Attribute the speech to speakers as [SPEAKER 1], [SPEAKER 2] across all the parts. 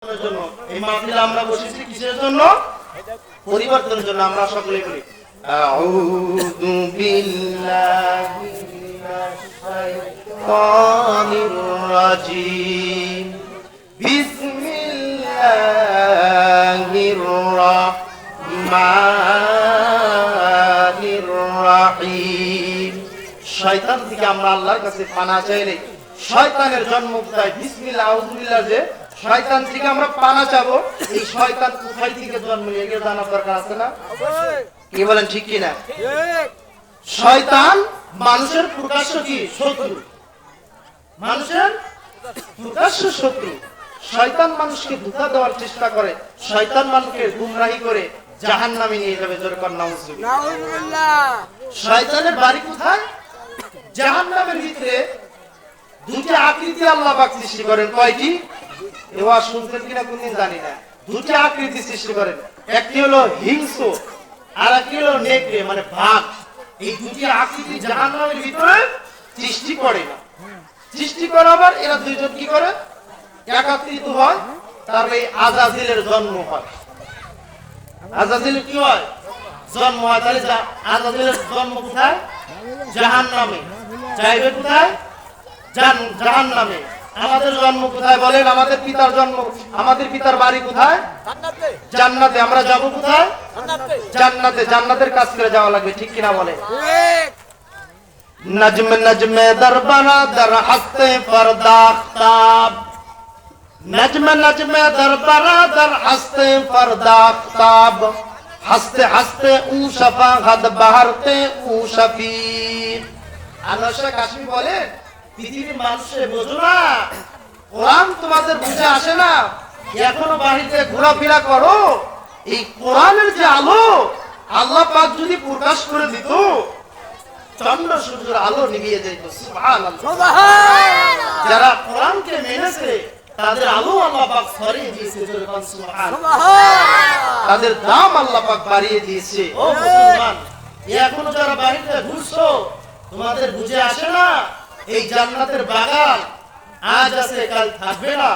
[SPEAKER 1] জন্য এই মাহফিলে আমরা বসেছি কিসের জন্য? পরিবর্তনের জন্য। আমরা সকলেই বলি আউযু বিল্লাহি মিনাশ শাইতানির রাজিম বিসমিল্লাহির রাহমানির রাহিম। শয়তান থেকে আমরা আল্লাহর কাছে পানাহ চাইলে শয়তানের জন্ম কোথায়? বিসমিল্লাহ আউযু বিল্লাহ যে শয়তান থেকে আমরা পানা চাবো, এই শয়তান কোথায় থেকে জন্ম নিয়ে গিয়ে জানার দরকার আছে না? কি বলেন ঠিক কি না? শয়তান মানুষের প্রকাশ্য কি শত্রু, মানুষের প্রকাশ্য শত্রু। শয়তান মানুষকে ধোঁকা দেওয়ার চেষ্টা করে, শয়তান মানুষকে গুমরাহি করে জাহান্নামে নিয়ে যাবে। জোরে কর নাউযুবিল্লাহ। শয়তানের বাড়ি কোথায়? জাহান্নামের ভিতরে। দুটি আকৃতি আল্লাহ পাক সৃষ্টি করেন। কয়টি? এওয়া শুনছেন কিনা কোনদিন জানি না। দুটি আকৃতি সৃষ্টি করেন, একটি হলো হিংস্র আর একটি হলো নেকড়ে মানে বাঘ। এই দুটি আকৃতি জাহান্নামের ভিতরে সৃষ্টি করে না। সৃষ্টি করে আবার এরা দুইজন কি করে? একত্রিত হয়, তারপরে এই আজাজিলের জন্ম হয়। আজাজিলের কি হয়? জন্ম হয়। তাহলে আজাজিলের জন্ম কোথায়? জাহান্নামে। যাইবে কোথায়? জাহান্নামে। আমাদের জন্ম কোথায় বলেন? আমাদের পিতার জন্ম, আমাদের পিতার বাড়ি কোথায়? জান্নাতে। আমরা যাব কোথায়? জান্নাতে। জান্নাতের কাজ করে যাওয়া লাগবে, ঠিক কিনা বলে? নজমে নজমে দরবারা দর হস্তে পরদাখতাব, নজমে নজমে দরবারা দর হস্তে পরদাখতাব, হস্তে হস্তে উ শফাগত বাহরতে উ শফিক। আনোশা কাশমি বলে, পৃথিবীর মানুষে বোঝো না, কোরআন তোমাদের বুঝে আসে না, এখনো বাড়িতে ঘোরাফেরা করো। এই কোরআনের যে আলো আল্লাহ পাক যদি প্রকাশ করে দিত, চন্দ্র সূর্যের আলো নিভিয়ে যেত। সুবহানাল্লাহ। যারা কোরআনকে মেনেছে তাদের আলো আল্লাহ পাক ছড়িয়ে দিয়েছে। সুবহানাল্লাহ। তাদের দাম আল্লাহ পাক বাড়িয়ে দিয়েছে। ও মুসলমান, এখনো যারা বাড়িতে ঘুরছো, তোমাদের বুঝে আসে না এই জান্নাতের বাগান আজ আছে কাল থাকবে না।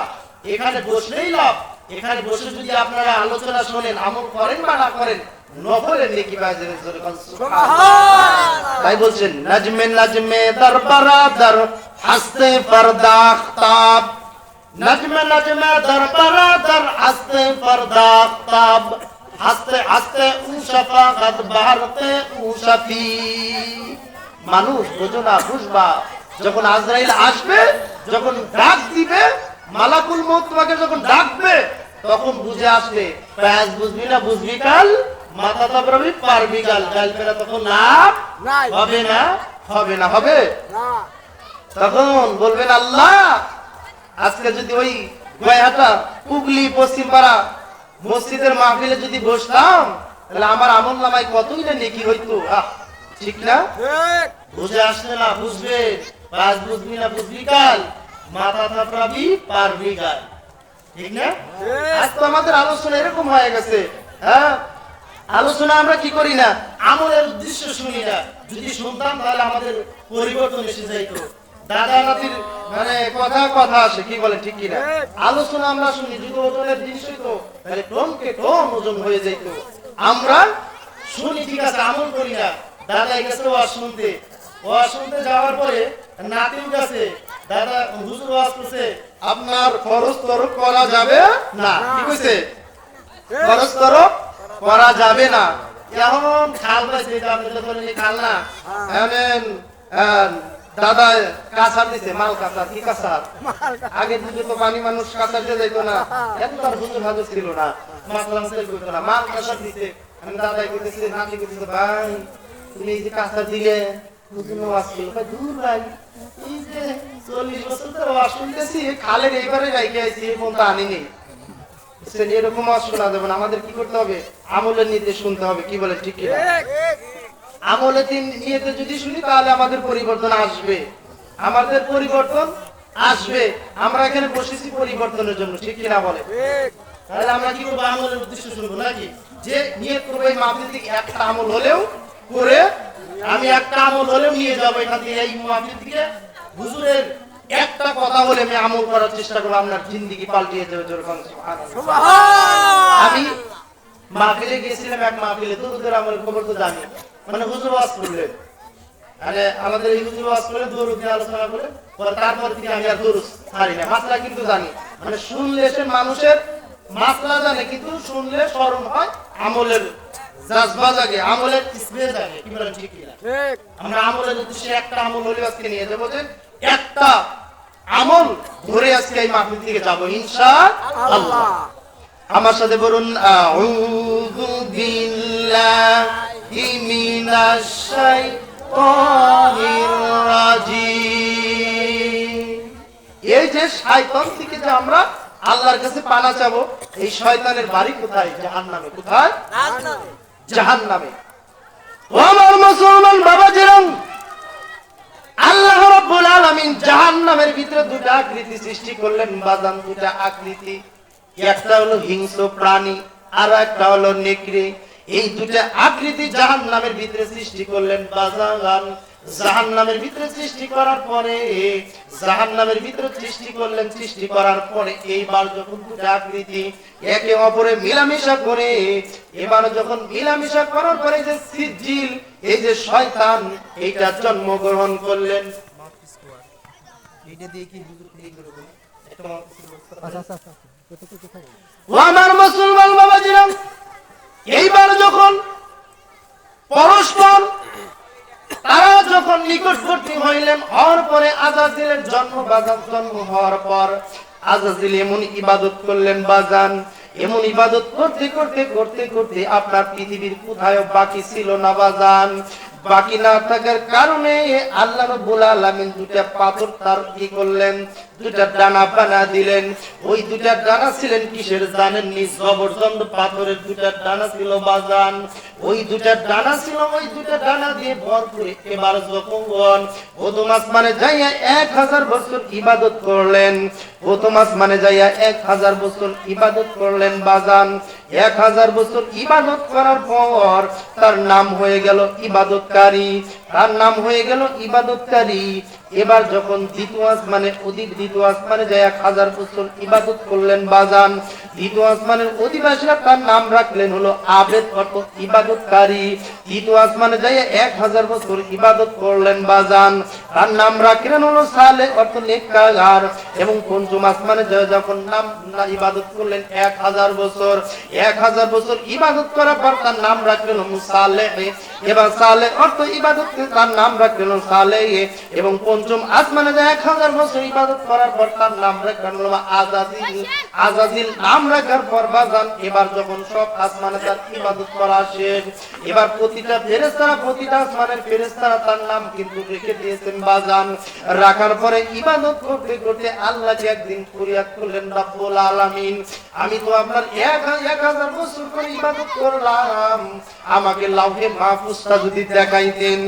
[SPEAKER 1] এখানে বসলেই লাভ। এখানে বসে যদি আপনারা আলোচনা শোনেন, আমল করেন বা না করেন, নফলের নেকি পাওয়া যাবে। তাই বলছেন নজমে নজমে দরবারা দর হস্তে পরদাখতাব, নজমে নজমে দরবারা দর হস্তে পরদাখতাব, হস্তে হস্তে উ শফাগত বাহরতে উ শফিক। মানুষ বোঝো না, বুঝবা যখন আজরাইল আসবে, যখন ডাক দিবে, মালাকুল মউত তোমাকে যখন ডাকবে, তখন বুঝে আসবে। প্যাস বুঝবি না, বুঝবি কাল, মাথা তাবরাবি পারবি কাল। কাল পেরা তখন লাভ হবে না, হবে না, হবে না। তখন বলবেন আল্লাহ, আজকে যদি ওই গয়াহাটা পুগলি পশ্চিমপাড়া মসজিদের মাহফিলে যদি বসতাম, তাহলে আমার আমল নামায় কতই না নেকি হইতো। ঠিক না? বুঝে আসলে না, বুঝবে বাস, বুঝবি না, বুঝবি কাল, মাথা থাপড়াবি পারবি কাল। ঠিক না? আজ তো আমাদের আলোচনা এরকম হয়ে গেছে। হ্যাঁ, আলোচনা আমরা কি করি না, আমলের উদ্দেশ্য শুনি না। যদি শুনতাম তাহলে আমাদের পরিবর্তন এসে যাইতো। দাদা নাতির মানে কথা কথা আসে, কি বলে ঠিক কিনা? আলোচনা আমরা শুনি, যদি ওজনের জিনিস হইতো তাহলে টনকে টন ওজন হয়ে যাইতো। আমরা শুনি ঠিক আছে, আমল করি না। দাদা গেছে ওয়াজ শুনতে, ওয়াজ শুনতে যাওয়ার পরে নাতির কাছে দাদা হুজুর ওয়াজ করছে, আপনার খরচ তরফ করা যাবে না। কি কইছে? খরচ তরফ করা যাবে না। এখন খাল পাইছে, খাল না, দাদা কাঁচার দিছে, মাল কাঁচার। কি কাঁচার? আগে দিকে তো পানি মানুষ কাঁচার দিয়ে যাইতো না, এত তার হুজুর হাজুর ছিল না, মাছলাম সেল করতো না, মাল কাঁচার দিতে। আমি দাদাই করতেছি, নাতি করতেছে, ভাই তুমি এই যে কাঁচার দিলে হুজুর ওয়াজ করলো, ভাই দূর ভাই, এই যে 40 বছর ধরে ওয়াজ শুনতেছি, খালের এইবারে রাইখে আইছি, এই ফোন তো আনিনি। এরকম ওয়াজ শোনা যাবে না। আমাদের কি করতে হবে? আমলের নির্দেশ শুনতে হবে। কি বলে ঠিক কিনা? আমলের নিয়তে যদি শুনি তাহলে আমাদের পরিবর্তন আসবে, আমাদের পরিবর্তন আসবে। আমরা এখানে বসেছি পরিবর্তনের জন্য, ঠিক কিনা বলে? তাহলে আমরা কি করবো? আমলের উদ্দেশ্য শুনবো নাকি? যে নিয়ত করবো এই মাহফিল থেকে একটা আমল হলেও করে, আমি একটা আমল হলেও নিয়ে যাবো এখান থেকে, এই মাহফিল থেকে হুজুরের একটা কথা বলে আমি আমল করার চেষ্টা করবো, আপনার জিন্দেগি পাল্টিয়ে যাবে। আমি মাহফিলে গিয়েছিলাম, এক মাহফিলে দুরুদের আমল খবর তো জানি, মানে হুজুর ওয়াজ করলেন, মানে আমাদের এই হুজুর ওয়াজ করে দুরুদ নিয়ে আলোচনা করে তারপর থেকে আমি আর দুরুদ ছাড়ি না। মাসলা কিন্তু জানি, মানে শুনলে সে মানুষের মাসলা জানে, কিন্তু শুনলে স্মরণ হয়, আমলের জাজবা জাগে, আমলের স্প্রে জাগে। কি বলেন ঠিক কিনা? আমরা আমলের উদ্দেশ্যে একটা আমল হলে আজকে নিয়ে যাবো, যে একটা আমল ধরে আজকে এই মাহফিল থেকে যাবো ইনশাআল্লাহ। আমার সাথে বলুন, আউযু বিল্লাহি মিনাশ শাইতানির রাজিম। এই যে শয়তান থেকে যে আমরা আল্লাহর কাছে পানা চাবো, এই শয়তানের বাড়ি কোথায়? জাহান্নামে। কোথায়? জাহান্নামে। ও আমার মুসলমান বাবাজিরা, আল্লাহ রাব্বুল আলামিন জাহান্নামের ভিতরে দুটো আকৃতি সৃষ্টি করলেন বাজান, দুটো আকৃতি। একটা হলো হিংস্র প্রাণী, আর একটা হলো নেকড়ে। এই দুটো আকৃতি জাহান্নামের ভিতরে সৃষ্টি করলেন বাজান। জাহান্নামের ভিতরে সৃষ্টি করার পরে, জাহান্নামের ভিতরে সৃষ্টি করলেন, সৃষ্টি করার পরে এইবার যখন দুটো আকৃতি একে অপরে মিলামিশা করে, এবার যখন মিলামিশা করার পরে যে সিজিল, এই যে শয়তান, এইটা জন্মগ্রহণ করলেন। ও আমার মুসলমান বাবাজিরা, এইবার যখন পরস্পর তারা যখন নিকটবর্তী হইলেন, হওয়ার পরে আজাজিলের জন্ম। বাজান জন্ম হওয়ার পর আজাজিল এমন ইবাদত করলেন বাজান, এমন ইবাদত করতে করতে করতে করতে আপনার পৃথিবীর কোথাও বাকি ছিল না বাজান। বাকি না থাকার কারণে আল্লাহ রাব্বুল আলামিন দুটা পাথর তার কি করলেন, দুটা ডানা বানা দিলেন। ওই দুটা ডানা ছিলেন কিসের জানেন নি? জবরদস্ত পাথরের দুটা ডানা ছিল বাজান। ওই দুটা ডানা ছিল, ওই দুটা ডানা দিয়ে ভরপুর। এবার যখন প্রথম আসমানে যাইয়া 1000 বছর ইবাদত করলেন, প্রথম আসমানে যাইয়া 1000 বছর ইবাদত করলেন বাজান। 1000 বছর ইবাদত করার পর তার নাম হয়ে গেল ইবাদতকারী, তার নাম হয়ে গেল ইবাদতকারী। এবার যখন দ্বিতীয় আসমানে দ্বিতীয় আসমানে যায় 1000 বছর ইবাদত করলেন বাজান। দ্বিতীয় আসমানের অধিবাসীরা তার নাম রাখলেন হলো আবেদ, অর্থ ইবাদতকারী। দ্বিতীয় আসমানে যায় 1000 বছর ইবাদত করলেন বাজান, তার নাম রাখলেন হলো সালেহ, অর্থ নেককার। এবং পঞ্চম আসমানে যায় যখন নাম ইবাদত করলেন 1000 বছর, 1000 বছর ইবাদত করার পর তার নাম রাখলেন হলো সালেহ। এবার সালেহ অর্থ ইবাদত, তার নাম রাখলেন হলো সালেহ। এবং পঞ্চম আসমানে যায় 1000 বছর ইবাদত করার পর তার নাম রাখলেন হলো আজাজিল। আজাজিল নাম রাখার পর বাজান এবার যখন সব আসমানে তার ইবাদত করা শেষ, এবার প্রতিটা ফেরেশতারা, প্রতিটা আসমানের ফেরেশতারা তার নাম কিন্তু রেখে দিয়েছেন বাজান। রাখার পরে ইবাদত করতে করতে আল্লাহকে একদিন ফরিয়াদ করলেন, রব্বুল আলামিন, আমি তো আপনার 1000 বছর করে ইবাদত করলাম, আমাকে লাউহে মাহফুজটা যদি দেখাইতেন।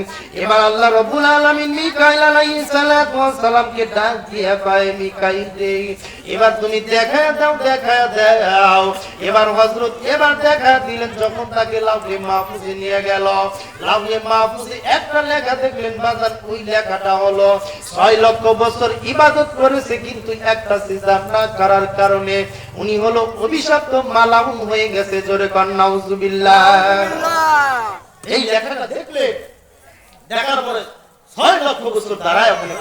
[SPEAKER 1] এবার আল্লাহ রব্বুল আলামিন মিকাইল আলাইহিস সালাতু ওয়াস সালামকে ডাক দিয়ে পায়, মিকাইল রে, এবার তুমি দেখা দাও, দেখা দাও। এবার হযরত এবার দেখা দিলেন, যখন তাকে লাউহে মাহফুজে নিয়ে গেল, লাউহে মাহফুজে একটা লেখা দেখলেন বাজার। ওই লেখাটা হলো 6 লক্ষ বছর ইবাদত করেছে, কিন্তু একটা সিজদা না করার কারণে উনি হলো অভিশপ্ত মালাউন হয়ে গেছে। জোরে কর নাউজুবিল্লাহ। এই লেখাটা দেখলে, দেখার পরে 6 লক্ষ বছর দাঁড়ায় ওখানে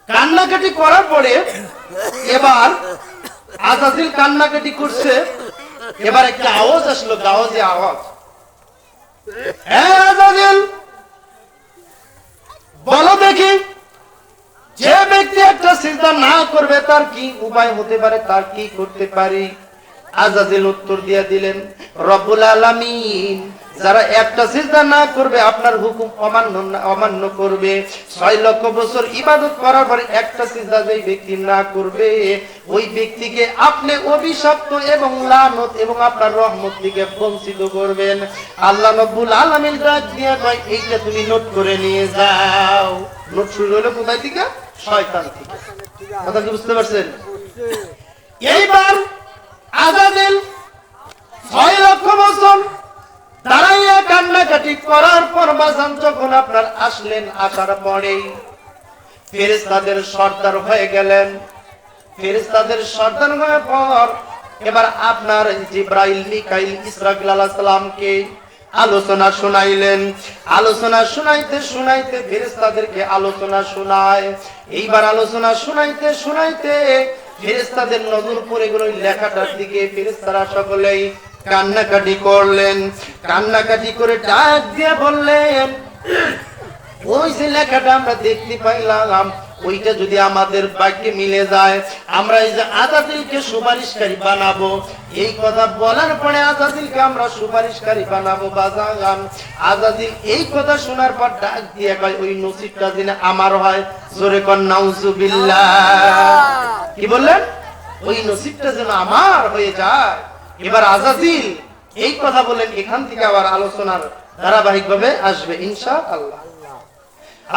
[SPEAKER 1] কান্নাকাটি করার পরে এবার আজাজিল কান্নাকাটি করছে। এবার একটা আওয়াজ আসলো, গাওয়াজে আওয়াজ, হ্যাঁ আজাজিল বলো দেখি, যে ব্যক্তি একটা সিজদা না করবে তার কি উপায় হতে পারে, তার কি করতে পারি? আজাজিল উত্তর দিয়ে দিলেন, রব্বুল আলামিন, যারা একটা সিজদা না করবে, আপনার হুকুম অমান্য করবে, 6 লক্ষ বছর ইবাদত করার পরে একটা সিজদা যেই ব্যক্তি না করবে, ওই ব্যক্তিকে আপনি অভিশপ্ত এবং লানত এবং আপনার রহমত থেকে বঞ্চিত করবেন। আল্লাহ রাব্বুল আলামিন ডাক দিয়ে কয়, এইটা তুমি নোট করে নিয়ে যাও। নোট শুরু হলো কোথায় থেকে? শয়তান থেকে। কথা কি বুঝতে পারছেন? এইবার আজাজিল 6 লক্ষ বছর দাঁড়াইয়া কান্নাকাটি করার পর বাজান যখন আপনার আসলেন, আসার পরে ফেরেশতাদের সর্দার হয়ে গেলেন। ফেরেশতাদের সর্দার হওয়ার পর এবার আপনার জিবরাইল, মিকাইল, ইসরাফিল আলাইহিস সালামকে আলোচনা শুনাইলেন। আলোচনা শুনাইতে শুনাইতে ফেরেশতাদেরকে আলোচনা শোনায়। এইবার আলোচনা শুনাইতে শুনাইতে ফেরেশতাদের নজর পড়ে গেল লেখাটার দিকে। ফেরেশতারা সকলেই কান্নাকাটি করলেন। কান্নাকাটি করে ডাক দিয়ে বললেন, ওই যে লেখাটা আমরা দেখতে পাইলাম, ওইটা যদি আমাদের বাক্যে মিলে যায়, আমরা এই যে আজাদিলকে সুপারিশকারী বানাবো। এই কথা বলার পরে আজাদিলকে আমরা সুপারিশকারী বানাবো বাজান। আজাদিল এই কথা শোনার পর ডাক দিয়ে কয়, ওই নসিবটা যেন আমার হয়। জোরে কর নাউজুবিল্লাহ। কি বললেন? ওই নসিবটা যেন আমার হয়ে যায়। এবার আজাদিল এই কথা বলেন। এখান থেকে আবার আলোচনার ধারাবাহিক ভাবে আসবে ইনশাআল্লাহ।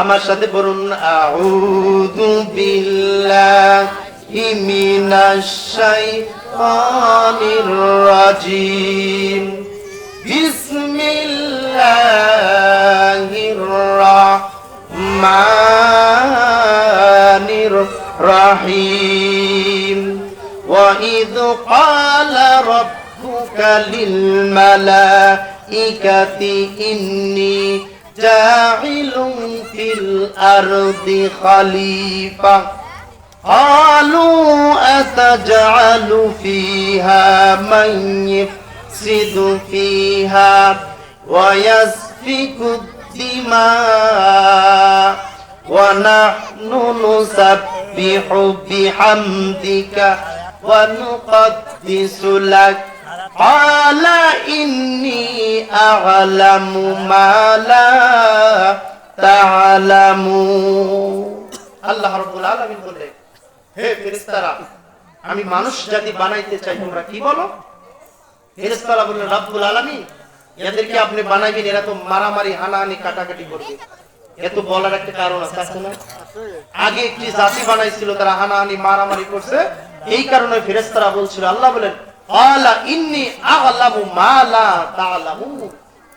[SPEAKER 1] আমার সাথে বলুন, আউযু বিল্লাহি মিনাশ শাইতানির রাজিম। বিসমিল্লাহির রাহমানির রাহিম। ওয়া ইয ক্বালা রাব্বুকা লিল মালাইকাতি ইন্নী জাইলুন ফিল আরদি খলিফা ক্বালু আতাজআলু ফিহা মান ইফসিদু ফিহা ওয়া ইয়াসফিকু দিমা ওয়া নাহনু নুসাব্বিহু বিহামদিকা ওয়া নুকদ্দিসু লাক قال إني أعلم ما لا تعلمون। আল্লাহ রাব্বুল আলামিন বললেন, হে ফেরেশতারা, আমি মানুষ জাতি বানাইতে চাই, তোমরা কি বলো? ফেরেশতারা বললেন, রাব্বুল আলামিন, এদেরকে আপনি বানাইবেন, এরা তো মারামারি, হানাহানি, কাটাকাটি করবে। এত বলার একটা কারণ আছে না? আগে একটি জাতি বানাইছিল, তারা হানাহানি, মারামারি করছে, এই কারণে ফেরেশতারা বলছিল। আল্লাহ বলেন,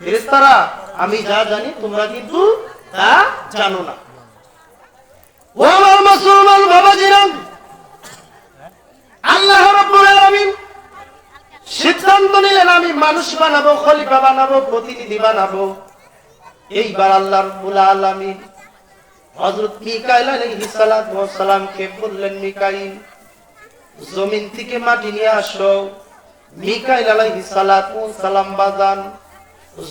[SPEAKER 1] ফেরেশতারা, আমি যা জানি তোমরা কিন্তু তা জানো না। ও আমার মুসলমান বাবাজিরা, আল্লাহ রাব্বুল আলামিন সিদ্ধান্ত নিলেন, আমি মানুষ বানাবো, খলিফা বানাবো, প্রতিনিধি বানাবো। এইবার আল্লাহ রাব্বুল আলামিন হযরত মিকাইল আলাইহিস সালাতু ওয়াস সালামকে বললেন, মিকাইল, জমিন থেকে মাটি নিয়ে আসো। মিকাইল আলাইহিস সালাতু ওয়াস সালাম বাজান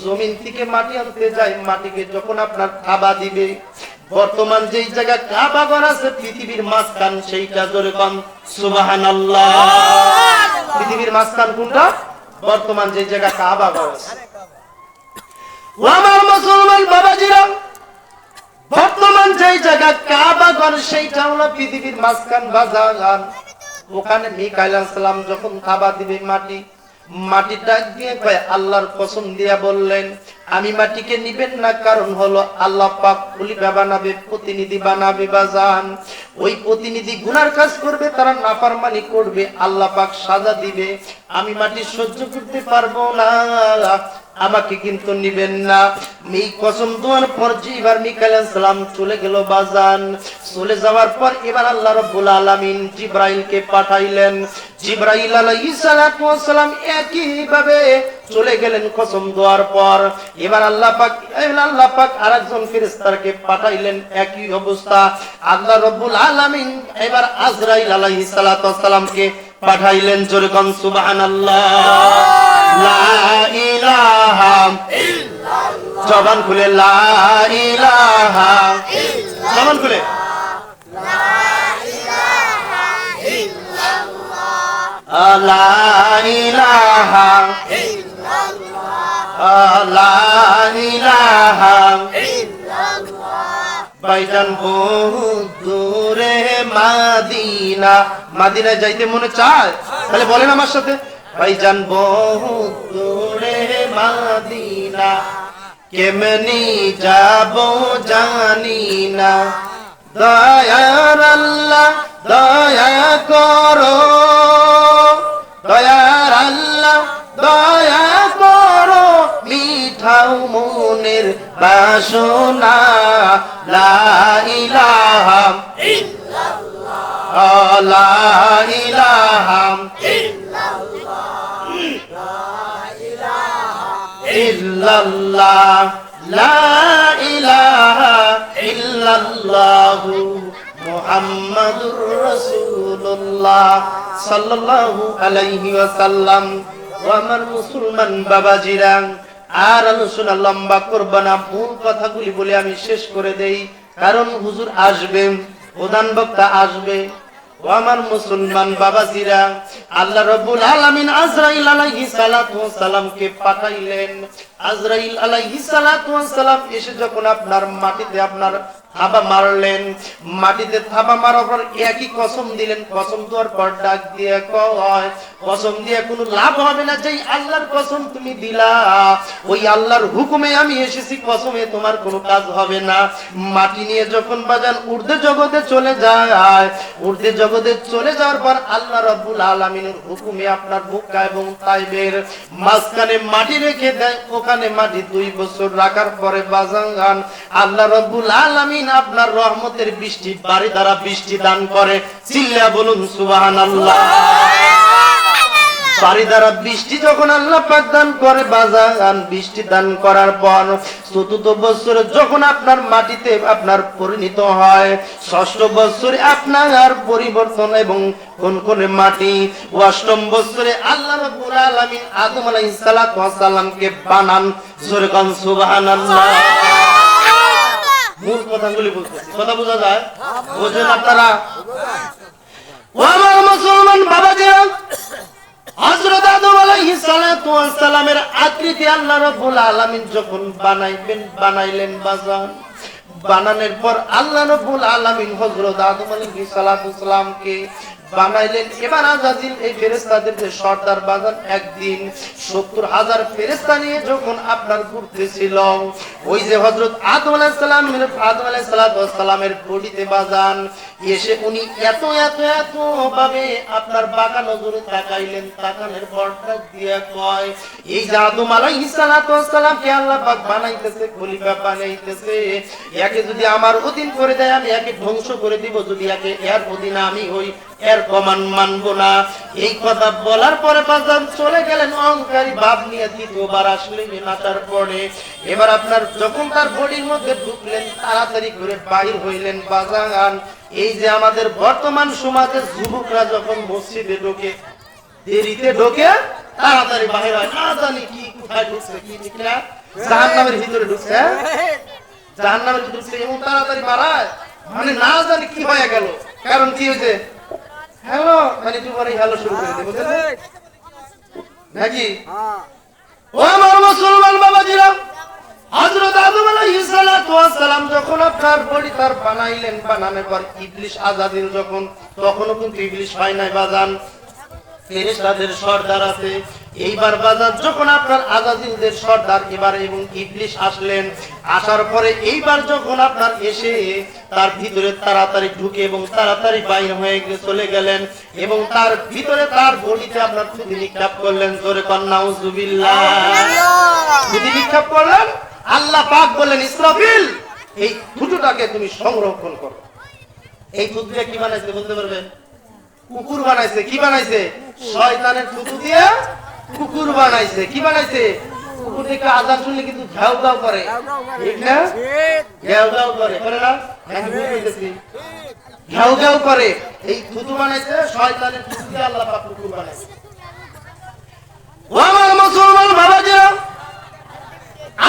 [SPEAKER 1] জমিন থেকে মাটি আনতে যায়। মাটিকে যখন আপনার কাবা দিবে, বর্তমান যেই জায়গা কাবা ঘর আছে পৃথিবীর মাঝখান, সেইটা জোরে কম সুবহানাল্লাহ। পৃথিবীর মাঝখান কোনটা? বর্তমান যেই জায়গা কাবা ঘর আছে। ও আমার মুসলমান বাবাজিরা, বর্তমান যেই জায়গা কাবা ঘর, সেইটা হলো পৃথিবীর মাঝখান বাজান। ওখানে মিকাইল আলাইহিস সালাম যখন কাবা দিবে, মাটি ডাক দিয়ে কয়, আল্লাহর কসম দিয়া বললেন, আমি মাটিকে নিবেন না, কারণ হলো আল্লাহ পাক খলিফা বানাবে, প্রতিনিধি বানাবে বাজান। ওই প্রতিনিধি গুনার কাজ করবে, তারা নাফরমানি করবে, আল্লাহ পাক সাজা দিবে। আমি মাটি সহ্য করতে পারবো না, আমাকে কিন্তু নিবেন না। এই কসম দেওয়ার পর এবার মিকাইল আলাইহিস সালাম চলে গেল বাজান। চলে যাওয়ার পর এবার আল্লাহ রাব্বুল আলামিন জিবরাইলকে পাঠাইলেন। জিবরাইল আলাইহিস সালাতু ওয়াস সালাম একই ভাবে চলে গেলেন কসম দেওয়ার পর। এবার আল্লাহ পাক আরেকজন ফেরেশতাকে পাঠাইলেন, একই অবস্থা। আল্লাহ রাব্বুল আলামিন এবার আজরাইল আলাইহিস সালাতু ওয়াস সালামকে পাঠাইলেন। জোরে কোন সুবহানাল্লাহ। লা ইলাহা ইল্লাল্লাহ। জবান খুলে লা ইলাহা ইল্লাল্লাহ। জবান খুলে লা ইলাহা ইল্লাল্লাহ। লা ইলাহা ইল্লাল্লাহ। লা ইলাহা ইল্লাল্লাহ। ভাইজান বহুত দূরে মদিনা। মদিনায় যাইতে মনে চায়? তাহলে বলেন আমার সাথে, ভাইজান বহুত দূরে মদিনা, কেমনি যাব জানি না। দয়ার আল্লাহ দয়া করো, দয়ার আল্লাহ দয়া করো, মিঠাও মনে মনের বাসনা লা ইলাহা ইল্লাল্লাহ লা ইলাহা ইল্লাল্লাহ লা ইলাহা ইল্লাল্লাহ মুহাম্মাদুর রাসূলুল্লাহ সাল্লাল্লাহু আলাইহি ওয়াসাল্লাম। ও আমার মুসলমান বাবাজিরা, আর আলোচনা লম্বা করব না, মূল কথাগুলি বলে আমি শেষ করে দেই, কারণ হুজুর আসবে, প্রধান বক্তা আসবে। ও আমার মুসলমান বাবাজিরা, আল্লাহ রাব্বুল আলামিন আজরাইল আলাইহিস সালাতু ওয়াস সালামকে পাঠাইলেন। আজরাইল আলাইহিস সালাতু ওয়াস সালাম এসে যখন আপনার মাটিতে আপনার থাবা মারলেন, মাটিতে থাবা মারার পর একই কসম দিলেন। কসম দেওয়ার পর ডাক দিয়ে কয়, কসম দিয়ে কোনো লাভ হবে না, যেই আল্লাহর কসম তুমি দিলা ওই আল্লাহর হুকুমে আমি এসেছি, কসমে তোমার কোনো কাজ হবে না। মাটি নিয়ে যখন বাজান ঊর্ধ্বে জগতে চলে যায়, ঊর্ধ্বে জগতে চলে যাওয়ার পর আল্লাহ রাব্বুল আলামিনের হুকুমে আপনার মক্কা এবং তাইবের মাঝখানে মাটি রেখে দেয়। ওখানে মাটি 2 বছর রাখার পরে বাজান আল্লাহ রাব্বুল আলামিন আপনার রহমতের বৃষ্টি বাড়ি দ্বারা বৃষ্টি দান করে। চিল্লা বলুন সুবহানাল্লাহ। বাড়ি দ্বারা বৃষ্টি যখন আল্লাহ পাক দান করে বাজান, বৃষ্টি দান করার পর 4th বছরে যখন আপনার মাটিতে আপনার পরিণত হয়, 6ষ্ঠ বছরে আপনার পরিবর্তন এবং কোন মাটি, 8ম বছরে আল্লাহ রাব্বুল আলামিন আদম আলাইহিস সালাতু ওয়াস সালামকে বানান। জোরে কোন সুবহানাল্লাহ। মূল কথাগুলি বলতেছি, কথা বোঝা যায়? বুঝেন আপনারা? ও আমার মুসলমান বাবাজিরা, হযরত আদম আলাইহিস সালাতু ওয়াস সালামের আকৃতি আল্লাহ রাব্বুল আলামিন যখন বানাইলেন বাজান, বানানোর পর আল্লাহ রাব্বুল আলামিন হযরত আদম আলাইহিস সালাতু ওয়াস সালামকে বানাইলেন। এবার আজাজিল এই ফেরেশতাদের যে সর্দার বাজান, একদিন 70,000 ফেরেশতা নিয়ে যখন আপনার ঘুরতেছিল, ওই যে হযরত আদম আলাইহিস সালামের বডিতে বাজান এসে উনি এত এত এত ভাবে আপনার বাঁকা নজরে তাকাইলেন। তাকানোর পর ডাক দিয়া কয়, এই যে আদম আলাইহিস সালামকে আল্লাহ পাক বানাইতেছে, খলিফা বানাইতেছে, একে যদি আমার অধীন করে দেয় আমি একে ধ্বংস করে দিব, যদি একে এর অধীনে আমি হই এর কমান মানবো না। এই কথা বলার পরে বাজান চলে গেলেন অহংকারী ভাব নিয়ে। দ্বিতীয়বার আসলেন নাচার পরে, এবার আপনার যখন তার বডির মধ্যে ঢুকলেন, তাড়াতাড়ি করে বাহির হইলেন বাজান। এই যে আমাদের বর্তমান সমাজের যুবকরা যখন মসজিদে ঢোকে, দেরিতে ঢোকে, তাড়াতাড়ি বাহির হয়, না জানি কি কোথায় ঢুকছে, কি ঠিক না, জাহান্নামের ভিতরে ঢুকছে, জাহান্নামের ভিতরে ঢুকছে, এমন তাড়াতাড়ি মারায়, মানে না জানি কি হয়ে গেল। কারণ কি হয়েছে, হ্যালো মানে দুবারই হ্যালো শুরু করে দেব নাকি? ও আমার মুসলমান বাবাজিরা, হযরত আদম আলাইহিস সালাম যখন আপনার বডি তার বানাইলেন, বানানোর পর ইবলিস আজাদিল যখন, তখনও কিন্তু ইবলিস হয় নাই বাজান, ফেরেশতাদের সর্দার আছে। এইবার বাজার যখন আপনার আজাজিলদের সর্দার এবার এবং ইবলিস আসলেন, আসার পরে এইবার যখন আপনার এসে তার ভিতরে তাড়াতাড়ি ঢুকে এবং তাড়াতাড়ি বাইরে হয়ে চলে গেলেন এবং তার ভিতরে তার বডিতে আপনার থুতু নিক্ষেপ করলেন। জোরে কর নাউজুবিল্লাহ। থুতু নিক্ষেপ করলেন, আল্লাহ পাক বললেন, ইসরাফিল এই থুতুটাকে তুমি সংরক্ষণ করো। এই থুতুটা কি বানাইছে বলতে পারবেন? কুকুর বানাইছে। কি বানাইছে? শয়তানের থুতু দিয়ে কুকুর বানাইছে। কি বানাইছে? কুকুর দেখে আজান শুনলে কিন্তু ঘাউ ঘাউ করে, ঠিক না? ঘাউ ঘাউ করে, করে না? ঘাউ ঘাউ করে। এই থুতু বানাইছে শয়তানের থুতু দিয়ে, আল্লাহ পাক কুকুর বানাইছে। ও আমার মুসলমান বাবাজিরা,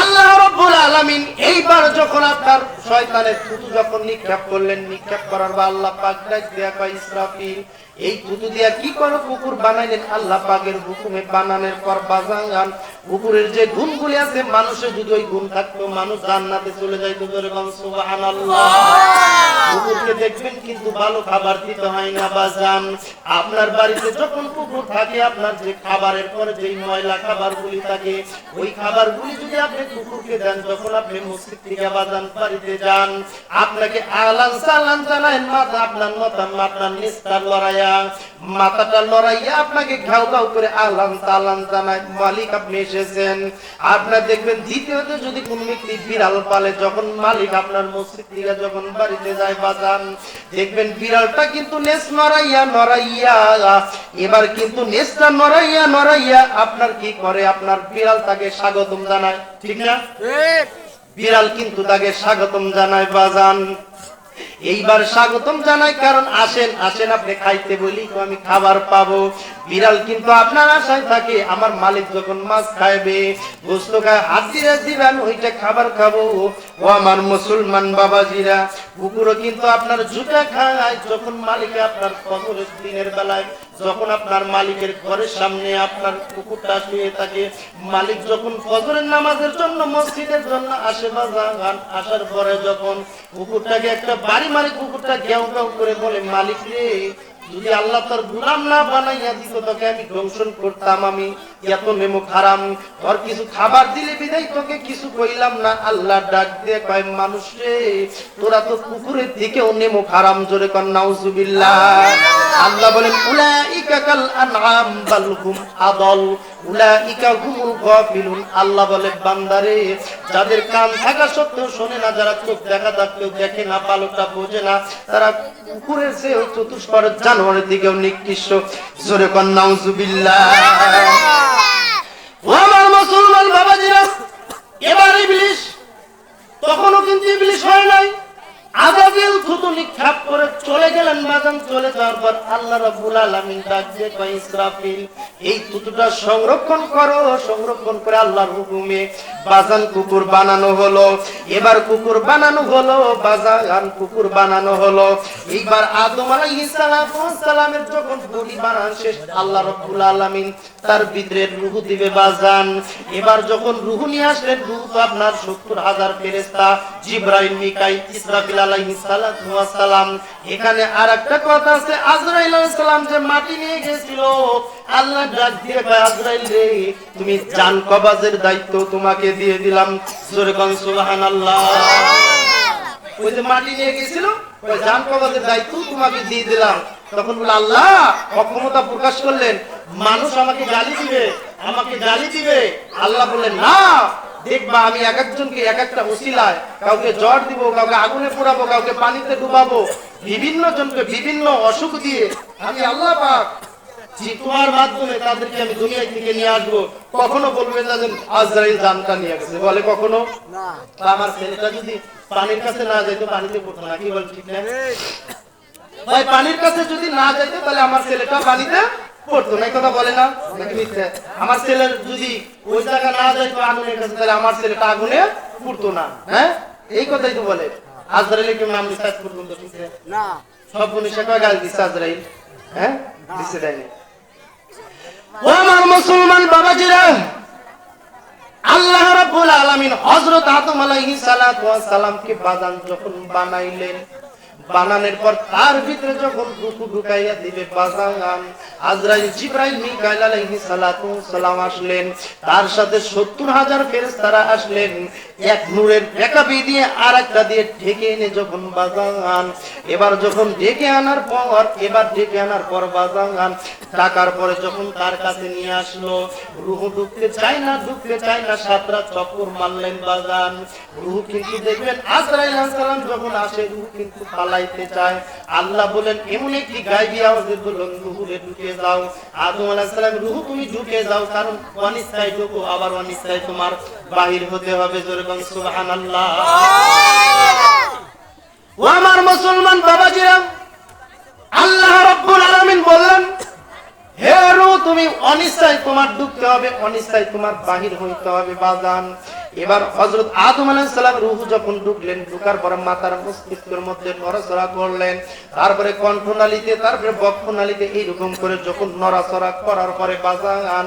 [SPEAKER 1] আল্লাহ রাব্বুল আলামিন এইবার যখন আপনার শয়তানের থুতু যখন নিক্ষেপ করলেন, নিক্ষেপ করার পর আল্লাহ পাক ডাক দিয়া কয়, ইসরাফিল এই থুতু দিয়া কি করো? কুকুর বানাইলেন আল্লাহ পাকের হুকুমে। বানানোর পর বাজান কুকুরের যে গুণগুলি আছে, মানুষের যদি ওই গুণ থাকতো মানুষ জান্নাতে চলে যাইতো। জোরে বলেন সুবহানাল্লাহ। কুকুরকে দেখবেন কিন্তু ভালো খাবার দিতে হয় না বাজান। আপনার বাড়িতে যখন কুকুর থাকে, আপনার যে খাবারের পরে যে ময়লা খাবারগুলি থাকে, ওই খাবারগুলি যদি আপনি কুকুরকে দেন, যখন আপনি মসজিদ থেকে বাজান বাড়িতে যান, আপনাকে আলান সালান জানায়, মাথা আপনার মাথার নিচটা লড়াইয়া, মাথাটা লড়াইয়া আপনাকে ঘাউ ঘাউ করে আলান সালান জানায়, মালিক আপনি এসেছেন। আপনার দেখবেন দ্বিতীয়ত যদি কোন ব্যক্তি বিড়াল পালে, যখন মালিক আপনার মসজিদ থেকে যখন বাড়িতে যায় বাজান, দেখবেন বিড়ালটা কিন্তু নেস নড়াইয়া এবার কিন্তু নেসটা নড়াইয়া আপনার কি করে, আপনার বিড়াল তাকে স্বাগতম জানায়, ঠিক না? বিড়াল কিন্তু তাকে স্বাগতম জানায় বাজান। এইবার স্বাগতম জানাই, কারণ আসেন আসেন আপনি খাইতে বলি তো আমি খাবার পাবো। বিড়াল কিন্তু আপনার আশায় থাকে, আমার মালিক যখন মাছ খাইবে, গোস্ত খায়, হাত দিয়ে দিবেন ওইটা খাবার খাবো। ও আমার মুসলমান বাবাজিরা, কুকুরও কিন্তু আপনার জুতা খায়, যখন মালিকে আপনার ফজরের দিনের বেলায় যখন আপনার মালিকের ঘরের সামনে আপনার কুকুরটা শুয়ে থাকে, মালিক যখন ফজরের নামাজের জন্য মসজিদের জন্য আসে বাজান, আসার পরে যখন কুকুরটাকে একটা বাড়ি মারে, কুকুরটা ঘেউ ঘেউ করে বলে, মালিক রে, যদি আল্লাহ তার গোলাম না বানাইয়া দিত তোকে আমি দংশন করতাম, আমি এত নেমো খারাম, তোর কিছু খাবার দিলে বিদায় তোকে কিছু কইলাম না। আল্লাহ ডাক দিয়ে কয়, মানুষ রে, তোরা তো কুকুরের দিকেও নেমো খারাম, জোরে কর নাউজুবিল্লাহ। আল্লাহ বলেন, উলাইকা কাল আনআম বাল হুম আদল উলাইকা হুমুল গাফিলুন। আল্লাহ বলে, বান্দারে, যাদের কান থাকা সত্ত্বেও শোনে না, যারা চোখ দেখা থাকলেও দেখে না, বালকটা বোঝে না, তারা কুকুরের চেয়ে চতুষ্পদ জানোয়ারের দিকেও নিকৃষ্ট, জোরে কর নাউজুবিল্লাহ। ও আমার মুসলমান বাবাজিরা, এবার ইবলিস, তখনও কিন্তু ইবলিস হয় নাই, আযাবিল থুতু নিক্ষেপ করে চলে গেলেন বাজান। চলে যাওয়ার পর আল্লাহ রাব্বুল আলামিন ডাক দিয়ে কয়, ইসরাফিল, এই থুতুটা সংরক্ষণ করো। সংরক্ষণ করে আল্লাহর হুকুমে বাজান কুকুর বানানো হলো। এবার কুকুর বানানো হলো বাজান, কুকুর বানানো হলো। এইবার আদম আলাইহিস সালামের যখন বডি বানানো শেষ, আল্লাহ রাব্বুল আলামিন তার ভিতরে রূহ দিবে বাজান। এবার যখন রূহ নিয়ে আসলেন, রূহ তো আপনার ৭০,০০০ ফেরেশতা, জিবরাইল, মিকাইল, ইসরাফিল আলাইহিস সালাম। এখানে আরেকটা কথা আছে, আজরাইল আলাইহিস সালাম যে মাটি নিয়ে গেছিল, আল্লাহ ডাক দিয়ে কয়, আজরাইল রে, তুমি জান কবজের দায়িত্ব তোমাকে দিয়ে দিলাম, জোরে কোন সুবহানাল্লাহ। ওই যে মাটি নিয়ে গেছিল, ওই জান কবজের দায়িত্ব তোমাকে দিয়ে দিলাম। তখন বলে আল্লাহ অক্ষমতা প্রকাশ করলেন, মানুষ আমাকে গালি দিবে। আল্লাহ বললেন, না, দেখবা আমি এক একজনকে এক একটা ওসিলায়, কাউকে জ্বর দিব, কাউকে আগুনে পোড়াবো, কাউকে পানিতে ডুবাবো, বিভিন্ন জনকে বিভিন্ন অসুখ দিয়ে আমি আল্লাহ পাক তোমার মাধ্যমে তাদেরকে আমি দুনিয়া থেকে নিয়ে আসবো। কখনো বলবে না যে আজরাইল জানটা নিয়ে গেছে, বলে কখনো না। আমার ছেলেটা যদি পানির কাছে না যাইতো, পানিতে পড়তো না, কি বল, ঠিক না ভাই? পানির কাছে যদি না যাইতো, তাহলে আমার ছেলেটা পানিতে পড়তো না, এই কথা বলে না নাকি মিথ্যা? আমার ছেলের যদি ওই জায়গা না যাইতো আগুনের কাছে, তাহলে আমার ছেলেটা আগুনে পড়তো না। হ্যাঁ, এই কথাই তো বলে। আজরাইল কেউ নাম দিচ্ছে আজ পর্যন্ত, ঠিক না? সব মনীষা কয় গাল দিচ্ছে আজরাইল, হ্যাঁ দিচ্ছে, দেয়নি। ও আমার মুসলমান বাবাজিরা, আল্লাহ রাব্বুল আলামিন হযরত আদম আলাইহিস সালামকে বাজান যখন বানাইলেন, বানানোর পর তার ভিতরে যখন রূহ ঢুকাইয়া দিবে বাজান, আজরাইল, জিবরাইল, মিকাইল আলাইহিস সালাম আসলেন, তার সাথে ৭০,০০০ ফেরেশতারা আসলেন। এক নূরের রেকাবি দিয়ে আরেকটা দিয়ে ঢেকে এনে যখন বাজান, এবার যখন ঢেকে আনার পর বাজান টাকার পরে যখন তার কাছে নিয়ে আসলো, রূহ ঢুকতে চায় না, ৭টা চক্কর মারলেন বাজান। রূহ কিন্তু দেখবেন আজরাইল আলাইহিস সালাম যখন আসে, রূহ কিন্তু পালাইতে চায়। আল্লাহ বলেন, এমন একটি গায়বী আওয়াজে বললেন, রূহে ঢুকে যাও। আদম আলাইহিস সালাম, রূহ তুমি ঢুকে যাও, কারণ অনিচ্ছায় ঢুকো, আবার অনিচ্ছায় তোমার বাহির হতে হবে, জোরে বল সুবহানাল্লাহ। ও আমার মুসলমান বাবাজিরা, আল্লাহ রাব্বুল আলামিন বললেন, হে রূহ, তুমি অনিচ্ছায় তোমার ঢুকতে হবে, অনিচ্ছায় তোমার বাহির হইতে হবে বাজান। এবার হযরত আদম আলাইহিস সালাম রূহ যখন ঢুকলেন, ঢুকার পরে মাথার মস্তিষ্কের মধ্যে নড়াচড়া করলেন, তারপরে কণ্ঠনালীতে, তারপরে বক্ষনালীতে, এইরকম করে যখন নড়াচড়া করার পরে বাজান,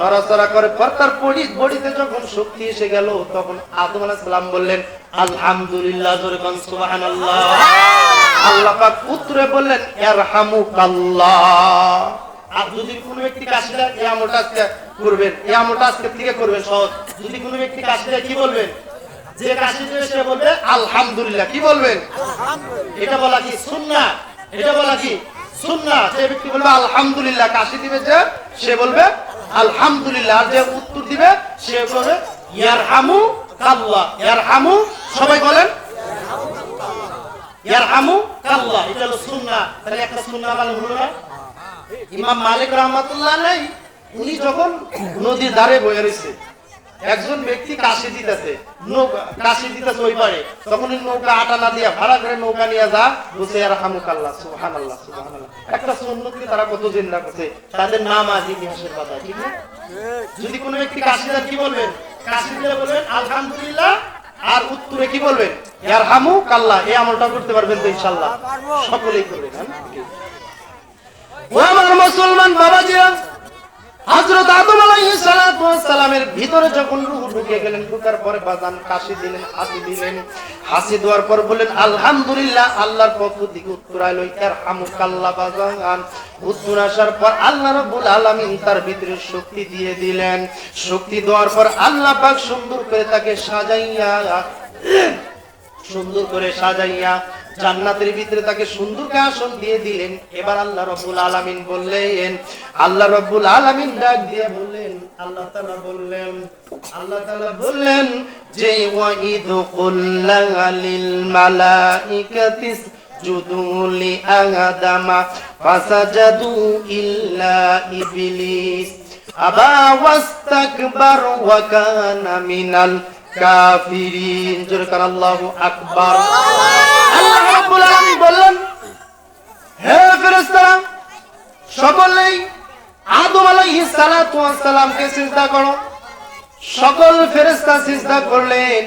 [SPEAKER 1] নড়াচড়া করে পর তার বডিতে যখন শক্তি এসে গেল, তখন আদম আলাইহিস সালাম বললেন, আলহামদুলিল্লাহ, জোরে বলেন সুবহানাল্লাহ। আল্লাহ পাক উত্তরে বললেন, ইয়ারহামুকাল্লাহ। আর যদি কোনো ব্যক্তি কাশি দেয়, এই আমলটা আজকে করবেন, এই আমলটা আজকে থেকে করবেন সহজ। যদি কোনো ব্যক্তি কাশি দেয়, কি বলবেন? যে কাশি দিবে সে বলবে আলহামদুলিল্লাহ। কি বলবেন? এটা বলা কি সুন্নাহ? এটা বলা কি সুন্নাহ? যে ব্যক্তি বলবে আলহামদুলিল্লাহ, কাশি দিবে যে সে বলবে আলহামদুলিল্লাহ, আর যে উত্তর দিবে সে বলবে ইয়ারহামু কাল্লাহ। ইয়ারহামু, সবাই বলেন ইয়ারহামু কাল্লাহ। এটা হলো সুন্নাহ। তাহলে একটা সুন্নাহ মানে হলো না? ইমাম মালিক রাহমাতুল্লাহ আলাইহি উনি যখন নদীর ধারে বসে রয়েছে, একজন ব্যক্তি কাশি দিতেছে, কাশি দিতেছে ওই পারে, তখন নৌকা আটা না দিয়া ভাড়া করে নৌকা নিয়ে যা বসে ইয়ারহামুকাল্লাহ, সুবহানাল্লাহ, সুবহানাল্লাহ। একটা সুন্নতকে তারা কত জিন্দা করছে, তাদের নাম আজ ইতিহাসের পাতায়। ঠিক না? যদি কোনো ব্যক্তি কাশি দেয় কি বলবেন? কাশি দিলে বলবেন আলহামদুলিল্লাহ, আর উত্তরে কি বলবেন? ইয়ারহামুকাল্লাহ। এই আমলটা করতে পারবেন তো ইনশাআল্লাহ? সকলেই করবেন। ও আমার মুসলমান বাবাজিরা, হযরত আদম আলাইহিস সালাতু ওয়াস সালামের ভিতরে যখন রূহ ঢুকে গেলেন, ঢোকার পরে বাজান কাশি দিলেন, হাসি দিলেন। হাসি দেওয়ার পর বললেন আলহামদুলিল্লাহ। আল্লাহর পক্ষ থেকে উত্তর আইলো ইয়ারহামুকাল্লাহ। বাজান উত্তর আসার পর আল্লাহ রাব্বুল আলামিন তার ভিতরে শক্তি দিয়ে দিলেন। শক্তি দেওয়ার পর আল্লাহ পাক সুন্দর করে তাকে সাজাইয়া জান্নাতের ভিতরে তাকে সুন্দর আসন দিয়ে দিলেন। এবার আল্লাহ রাব্বুল আলামিন বললেন, আল্লাহ রাব্বুল আলামিন ডাক দিয়ে বললেন, আল্লাহ তাআলা বললেন যে ওয়াইদ কুল্লা লিল মালাইকাতি ইসজুদু লি আদামা ফাসাজাদু ইল্লা ইবলিস আবা ওয়াস্তাকবার ওয়া কানা মিনাল কাফিরিন। জোরে কার আল্লাহু আকবার। আল্লাহ রাব্বুল আলামিন বললেন, হে ফেরেশতারা, সকলেই আদম আলাইহিস সালাতু ওয়াস সালামকে সিজদা করো। সকল ফেরেশতা সিজদা করলেন।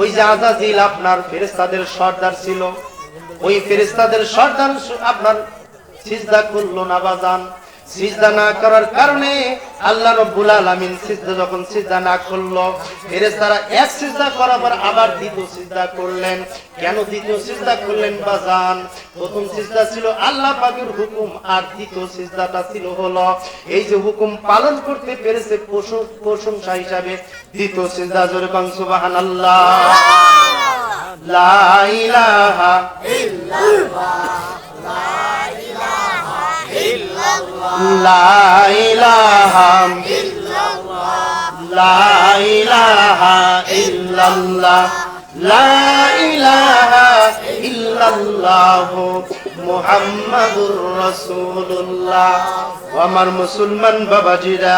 [SPEAKER 1] ওই যে আযাজিল আপনার ফেরেশতাদের সর্দার ছিল, ওই ফেরেশতাদের সর্দার আপনার সিজদা করলো না বাজান। সিজদা না করার কারণে আল্লাহ রাব্বুল আলামিন যখন সিজদা না করলো, ফেরেশতারা এক সিজদা করার পর আবার দ্বিতীয় সিজদা করলেন। কেন দ্বিতীয় সিজদা করলেন বাজান? প্রথম সিজদা ছিল আল্লাহ পাকের হুকুম, আর দ্বিতীয় সিজদাটা ছিল হলো এই যে হুকুম পালন করতে পেরেছে প্রশংসা হিসাবে দ্বিতীয় সিজদা। জোরে বলেন সুবহানাল্লাহ। লা ইলাহা ইল্লাল্লাহ, লা ইলাহা ইল্লাল্লাহ, লা ইলাহা ইল্লাল্লাহ, লা ইলাহা ইল্লাল্লাহ মুহাম্মাদুর রাসূলুল্লাহ। আমার মুসলমান বাবাজিরা,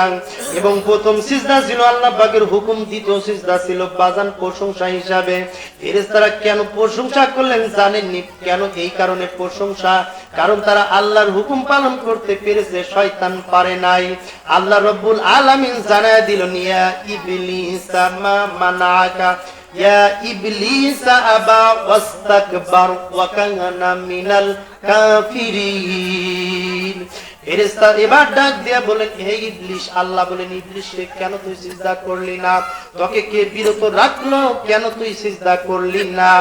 [SPEAKER 1] এবং প্রথম সিজদা ছিল আল্লাহ পাকের হুকুম, দ্বিতীয় সিজদা ছিল বাজান প্রশংসা হিসাবে। ফেরেশতারা কেন প্রশংসা করলেন জানেননি? কেন? এই কারণে প্রশংসা, কারণ তারা আল্লাহর হুকুম পালন করতে পেরেছে, শয়তান পারে নাই। আল্লাহ রাব্বুল আলামিন জানায় দিলেন, ইয়া ইবলিস মা মানাকা, ইয়া ইবলিস আবা ওয়াস্তাকবার ওয়া কানা মিনাল কাফিরিন। ফেরেশতা এবার ডাক দিয়ে বলেন, হে ইবলিস, আল্লাহ বলেন ইবলিস কেন তুই সিজদা করলি না? তোকে কে বিরত রাখলো? কেন তুই সিজদা করলি না?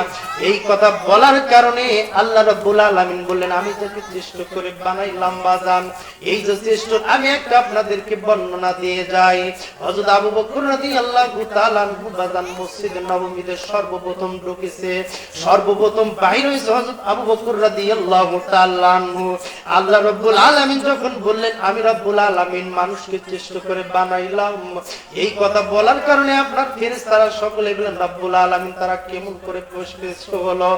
[SPEAKER 1] এই কথা বলার কারণে আল্লাহ রাব্বুল আলামিন বললেন, আমি তোকে শ্রেষ্ঠ করে বানাইলাম বাজান। এই যে শ্রেষ্ঠ, আমি একটা আপনাদেরকে বর্ণনা দিয়ে যাই। হযরত আবু বকর রাদিয়াল্লাহু তাআলা আনহু বাজান মসজিদে নববীতে সর্বপ্রথম ঢুকেছে, সর্বপ্রথম বাইর হয়েছে হযরত আবু বকর রাদিয়াল্লাহু তাআলা আনহু। আল্লাহ রাব্বুল আলামিন যখন বললেন, আমি রাব্বুল আলামিন মানুষকে শ্রেষ্ঠ করে বানাইলাম, এই কথা বলার কারণে আপনার ফেরেশতারা সকলে বলেন রাব্বুল আলামিন তারা কেমন করে শ্রেষ্ঠ হলো?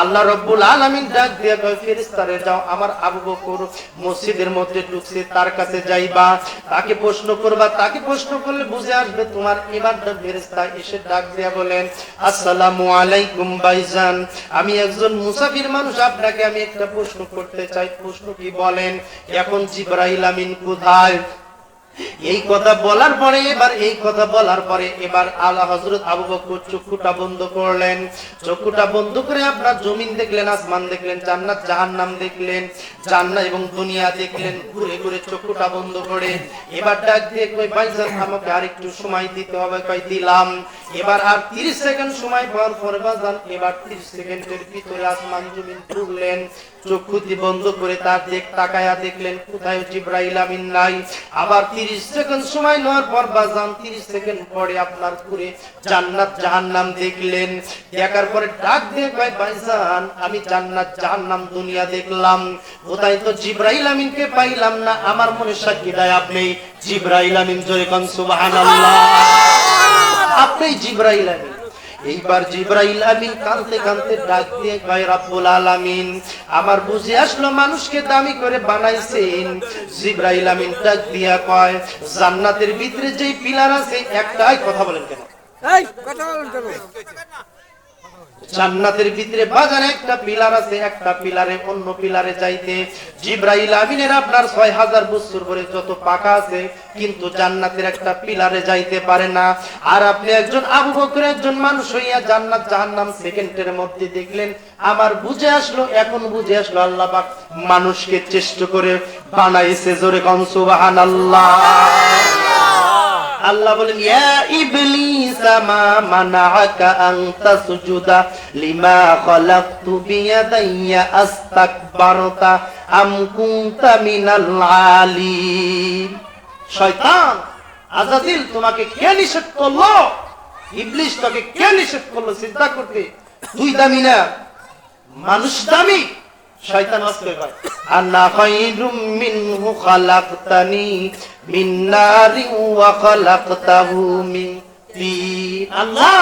[SPEAKER 1] আল্লাহ রাব্বুল আলামিন ডাক দিয়ে কয়, ফেরেশতারে যাও, আমার আবু বকর মসজিদের মধ্যে ঢুকছে, তার কাছে যাইবা, তাকে প্রশ্ন করবা। তাকে প্রশ্ন করলে বুঝে আসবে তোমার ইবাদত। ফেরেশতা এসে ডাক দিয়ে বলেন, আসসালামু আলাইকুম ভাইজান, আমি একজন মুসাফির মানুষ, আপনাকে আমি একটা প্রশ্ন করতে চাই। প্রশ্ন কি বলেন? এখন জিবরাইল আমিন কোথায়? এই কথা বলার পরে এবার আলা হযরত আবু বকর চক্ষুটা বন্ধ করলেন। চক্ষুটা বন্ধ করে আপনার জমিন দেখলেন, আসমান দেখলেন, জান্নাত জাহান্নাম দেখলেন, জান্নাত এবং দুনিয়া দেখলেন, ঘুরে ঘুরে চক্ষুটা বন্ধ করে এবার ডাক দিয়ে কই, ভাইজান আমাকে আরেকটু সময় দিতে হবে। কই দিলাম। এবার আর 30 সেকেন্ড সময় পাওয়ার পরে বাজান এবার 30 সেকেন্ডের ভিতরে আসমান জমিন ঘুরলেন, চক্ষুটি বন্ধ করে তার তাকায়া দেখলেন কোথায় জিবরাইল আমিন নাই। আবার 30 সেকেন্ড সময় নেওয়ার পর বাজান 30 সেকেন্ড পরে আপনার পুরে জান্নাত জাহান্নাম দেখলেন। দেখার পরে ডাক দিয়ে কয় ভাইজান আমি জান্নাত জাহান্নাম দুনিয়া দেখলাম, কোথায় তো জিবরাইল আমিনকে পাইলাম না। আমার মনে সাক্ষী দেয় আপনি জিবরাইল আমিন, জোরে কোন সুবহানাল্লাহ। আপনি জিবরাইল আমিন। এইবার জিবরাইল আমিন কাঁদতে কাঁদতে ডাক দিয়ে কয় রব্বুল আলামিন আমার বুঝে আসলো মানুষকে দামি করে বানাইছেন। জিবরাইল আমিন ডাক দিয়া কয় জান্নাতের ভিতরে যেই পিলার আছে একটাই, কথা বলেন কেন,
[SPEAKER 2] এই কথা বলেন কেন?
[SPEAKER 1] জান্নাতের ভিতরে বাজারে একটা পিলার আছে, একটা পিলারে অন্য পিলারে যাইতে জিবরাইল আমিনের আপনার 6000 বছর পরে যত পাকা আছে, কিন্তু জান্নাতের একটা পিলারে যাইতে পারে না। আর আপনি একজন আবু বকর একজন মানুষ হইয়া জান্নাত জাহান্নাম সেকেন্ডের মধ্যে দেখলেন। আমার বুঝে আসলো, এখন বুঝে আসলো আল্লাহ পাক মানুষকে চেষ্টা করে বানাইছে, জোরে কোন সুবহানাল্লাহ। আল্লাহ বলেন ইয়া ইবলিস মা মানাআকা আন তাসজুদা লিমা খালাকতু বিয়াদাইয়া আস্তাকবারতা আম কুনতা মিনাল আলিম। শয়তান আজাজিল তোমাকে কে নিষেধ করলো? ইবলিস তোকে কে নিষেধ করলো সিজদা করতে? তুই দামি না, মানুষ দামি। শয়তান আসলে কয় আনা খায়রুম মিনহু খালাকতানি মিন নারিন ওয়া খালাকতাহু মিন তিন। আল্লাহ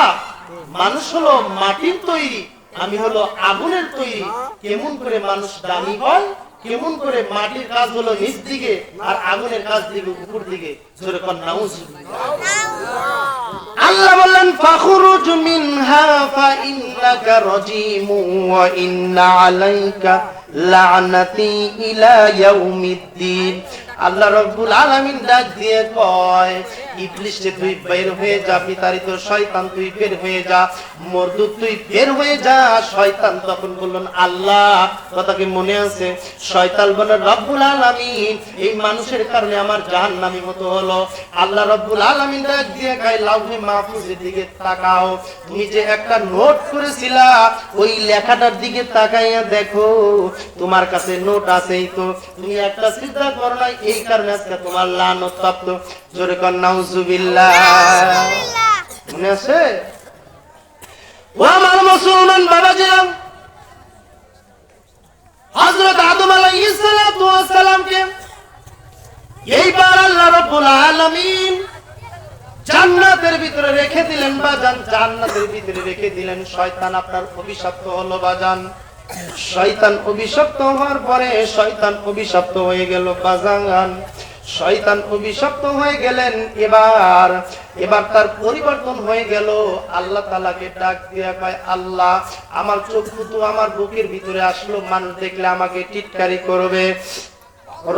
[SPEAKER 1] মানুষ হলো মাটির তৈরি, আমি হলো আগুনের তৈরি। কেমন করে মানুষ দামি হয়? কেমন করে মাটির কাজ হলো নিচ দিকে আর আগুনের কাজ দিকে উপর দিকে, জোরে কোন নাউজুবিল্লাহ। আল্লাহ বললেন ফাখরুজ মিনহা ফাইন্নাকা রাজিমু ওয়া ইন্না আলাইকা লা'নাতি ইলা ইয়াউমিদ্দিন। আল্লাহ রাব্বুল আলামিন ডাক দিয়ে কয় ইবলিস তুই বের হয়ে যা, বিতাড়িত শয়তান তুই বের হয়ে যা, মরদুদ তুই বের হয়ে যা। শয়তান তখন বললেন আল্লাহ কথা কি মনে আছে? শয়তান বললেন রব্বুল আলামিন এই মানুষের কারণে আমার জাহান্নামী হতে হলো। আল্লাহ রব্বুল আলামিন ডাক দিয়ে কয় লাউহে মাহফুজের দিকে তাকাও, তুমি যে একটা নোট করেছিলা ওই লেখাটার দিকে তাকাইয়া দেখো, তোমার কাছে নোট আছেই তো, তুমি একটা সিজদা করো নাই, এই কারণে আজকে তোমার লানত প্রাপ্ত। জোরে কোন নাউজুবিল্লাহ। মনে আছে? ও আমার মুসলমান বাবাজিরা, হযরত আদম আলাইহিস সালাতু ওয়াস সালামকে এইবার আল্লাহ রাব্বুল আলামিন জান্নাতের ভিতরে রেখে দিলেন বাজান, জান্নাতের ভিতরে রেখে দিলেন। শয়তান আপনার অভিশপ্ত হলো বাজান। শয়তান অভিশপ্ত হওয়ার পরে শয়তান অভিশপ্ত হয়ে গেল বাজান। শয়তান অভিশপ্ত হয়ে গেলেন। এবার তার পরিবর্তন হয়ে গেল। আল্লাহ তাআলাকে ডাক দিয়া কয় আল্লাহ আমার চক্ষু তো আমার বুকের ভিতরে আসলো, মানুষ দেখলে আমাকে টিটকারি করবে।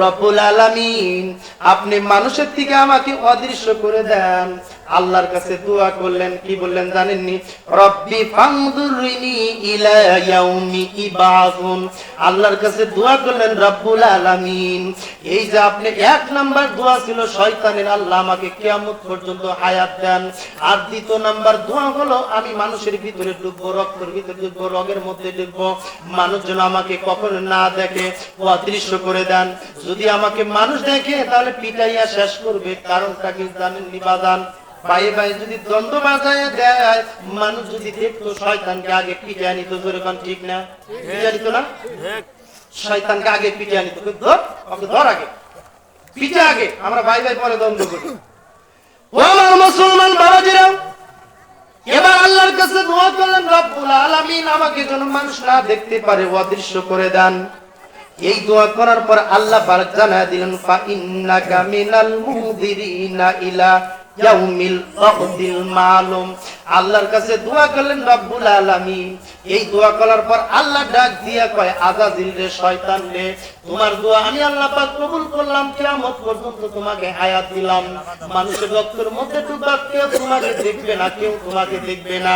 [SPEAKER 1] রব্বুল আলামিন আপনি মানুষের থেকে আমাকে অদৃশ্য করে দেন। আল্লাহর কাছে দোয়া করলেন, কি বললেন জানেননি? রব্বি ফানদুরনি ইলা ইয়াউমি ইবাসুন। আল্লাহর কাছে দোয়া করলেন রব্বুল আলামিন এই যে আপনি এক নাম্বার দোয়া ছিল শয়তানের, আল্লাহ আমাকে কিয়ামত পর্যন্ত হায়াত দেন। আর দ্বিতীয় নাম্বার দোয়া হলো আমি মানুষের ভিতরে ডুববো, রক্তের ভিতরে ডুববো, রগের মধ্যে ডুববো, মানুষ যেন আমাকে কখনো না দেখে, অদৃশ্য করে দেন। যদি আমাকে মানুষ দেখে তাহলে পিটাইয়া শেষ করবে। কারণটা কি জানেননি বাজান? পায়ে পায়ে যদি দ্বন্দ্ব বাজায় দেয়, মানুষ যদি দেখতো শয়তানকে আগে পিটিয়ে নিত। জোরে কোন ঠিক না? পিটিয়ে নিত না? শয়তানকে আগে পিটিয়ে নিত। ধর আগে, পিঠে আগে, আমরা ভাই ভাই পরে দ্বন্দ্ব করি। ও আমার মুসলমান বাবাজিরা, এবার আল্লাহর কাছে দোয়া করলেন রব্বুল আলামিন আমাকে যেন মানুষ না দেখতে পারে, অদৃশ্য করে দেন। এই দোয়া করার পর আল্লাহ পাক জানায় দিলেন ফা ইন্নাকা মিনাল মুনদিরিনা ইলা ইয়াউমিল ওয়াকতিল মালুম। আল্লাহর কাছে দোয়া করলেন রব্বুল আলামিন। এই দোয়া করার পর আল্লাহ ডাক দিয়া কয় আযাজিল রে, শয়তান রে, তোমার দোয়া আমি আল্লাহ পাক কবুল করলাম। কিয়ামত পর্যন্ত তোমাকে হায়াত দিলাম। মানুষের রক্তের মধ্যে ডুবা, কেউ তোমাকে দেখবে না, কেউ তোমাকে দেখবে না।